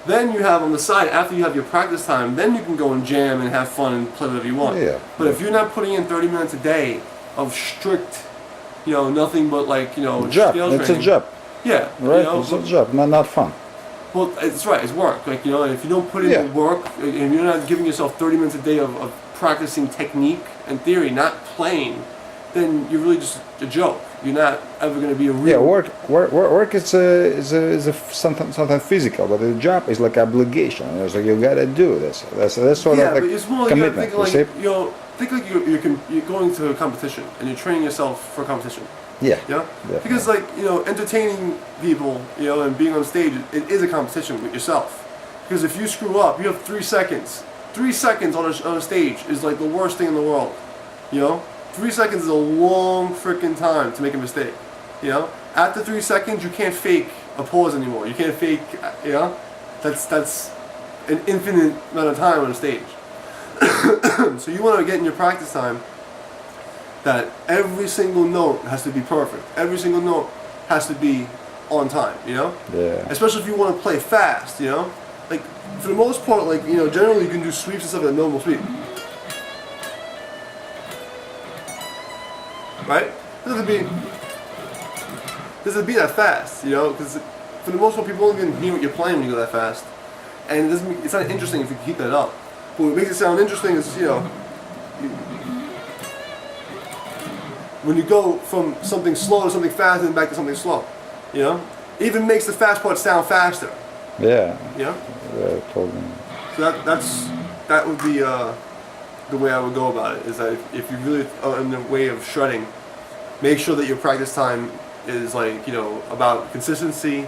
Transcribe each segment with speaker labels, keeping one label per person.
Speaker 1: Then you have on the side, after you have your practice time, then you can go and jam and have fun and play whatever you want.
Speaker 2: Yeah.
Speaker 1: But if you're not putting in 30 minutes a day of strict, nothing but
Speaker 2: Job.
Speaker 1: scale
Speaker 2: It's
Speaker 1: training.
Speaker 2: a job.
Speaker 1: Yeah.
Speaker 2: Right? It's a job, not fun.
Speaker 1: Well, it's right. It's work. If you don't put in the work, and you're not giving yourself 30 minutes a day of practicing technique and theory, not playing, then you're really just a joke. You're not ever going to be a real.
Speaker 2: Yeah, work is something physical, but the job is like obligation. So you gotta do this. That's sort of like
Speaker 1: but it's more like
Speaker 2: commitment.
Speaker 1: think like you're going to a competition and you're training yourself for a competition.
Speaker 2: Yeah.
Speaker 1: Yeah.
Speaker 2: Definitely.
Speaker 1: Because entertaining people, and being on stage, it is a competition with yourself. Because if you screw up, you have 3 seconds. 3 seconds on a stage is like the worst thing in the world. 3 seconds is a long freaking time to make a mistake. After 3 seconds, you can't fake a pause anymore. You can't fake. That's an infinite amount of time on a stage. So you want to get in your practice time that every single note has to be perfect. Every single note has to be on time.
Speaker 2: Yeah.
Speaker 1: Especially if you want to play fast. Like for the most part, generally you can do sweeps and stuff at a normal speed. Right? It doesn't be that fast, because for the most part people don't even hear what you're playing when you go that fast. And it's not interesting if you keep that up. But what makes it sound interesting is, when you go from something slow to something fast and then back to something slow. It even makes the fast part sound faster.
Speaker 2: Yeah.
Speaker 1: Yeah,
Speaker 2: totally.
Speaker 1: So that would be the way I would go about it, is that if you really are in the way of shredding, make sure that your practice time is about consistency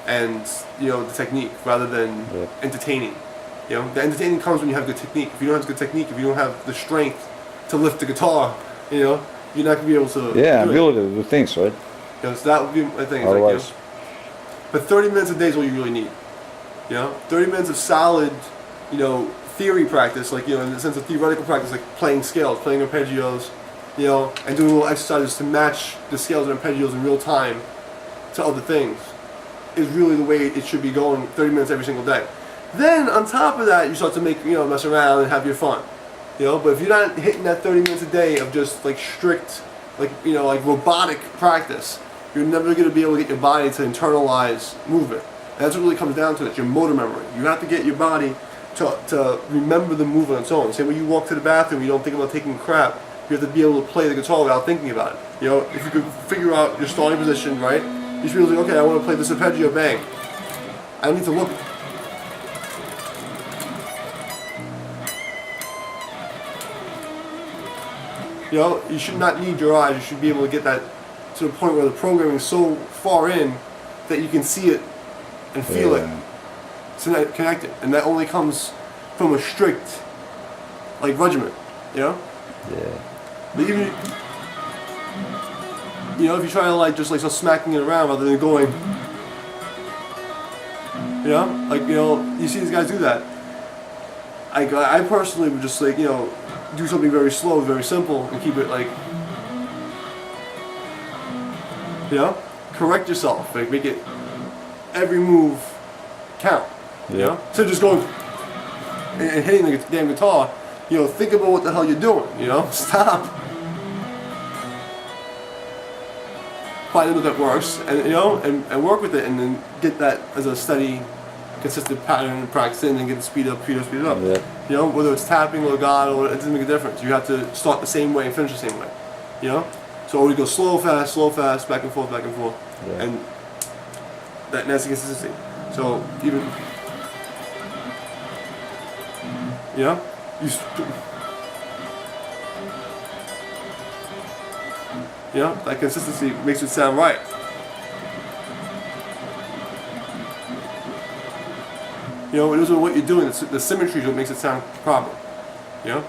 Speaker 1: and the technique rather than entertaining. The entertaining comes when you have good technique. If you don't have good technique, if you don't have the strength to lift the guitar, you're not gonna be able to.
Speaker 2: Yeah, ability to do things, right?
Speaker 1: So that would be my thing.
Speaker 2: Otherwise.
Speaker 1: But 30 minutes a day is all you really need. 30 minutes of solid, theory practice, in the sense of theoretical practice, like playing scales, playing arpeggios, and doing little exercises to match the scales and arpeggios in real time to other things, is really the way it should be going. 30 minutes every single day. Then on top of that, you start to make mess around and have your fun. But if you're not hitting that 30 minutes a day of just like strict, like robotic practice, you're never going to be able to get your body to internalize movement. And that's what really comes down to. It's your motor memory. You have to get your body to remember the movement on its own. Say when you walk to the bathroom, you don't think about taking a crap. You have to be able to play the guitar without thinking about it. If you could figure out your starting position, right? You should be like, okay, I want to play this arpeggio, bang. I don't need to look. You should not need your eyes. You should be able to get that to the point where the programming is so far in that you can see it and feel it. It's not connected, and that only comes from a strict regimen.
Speaker 2: Yeah.
Speaker 1: But even if you try to just start smacking it around rather than going, you see these guys do that. I personally would just do something very slow, very simple, and keep it correct yourself, make it every move count. So just going and hitting the damn guitar. Think about what the hell you're doing. Stop. Find out that works, and and work with it, and then get that as a steady, consistent pattern and practice it, and then get the speed up.
Speaker 2: Yeah.
Speaker 1: Whether it's tapping or legato, it doesn't make a difference. You have to start the same way and finish the same way. So always go slow, fast, back and forth,
Speaker 2: Yeah.
Speaker 1: and that's the consistency. So even that consistency makes it sound right. It isn't what you're doing. The symmetry is what makes it sound proper. You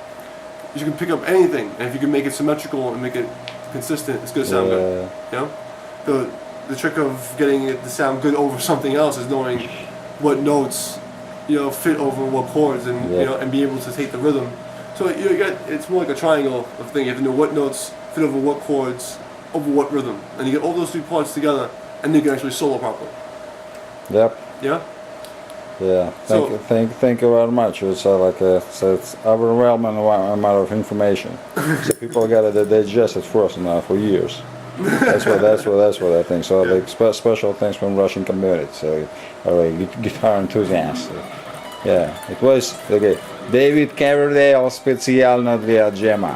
Speaker 1: can pick up anything, and if you can make it symmetrical and make it consistent, it's going to sound good. The trick of getting it to sound good over something else is knowing what notes fit over what chords, and and be able to take the rhythm. So it's more like a triangle of thing. You have to know what notes fit over what chords, over what rhythm, and you get all those three parts together, and then you can actually solo properly.
Speaker 2: Yep.
Speaker 1: Yeah.
Speaker 2: Yeah,
Speaker 1: So-
Speaker 2: thank you very much. It's it's overwhelming amount of information. So people got to digest it first now for years. That's what I think. So
Speaker 1: Yeah.
Speaker 2: like special thanks from Russian community. So guitar enthusiasts. Yeah, it was okay. David Coverdale специально для Джема.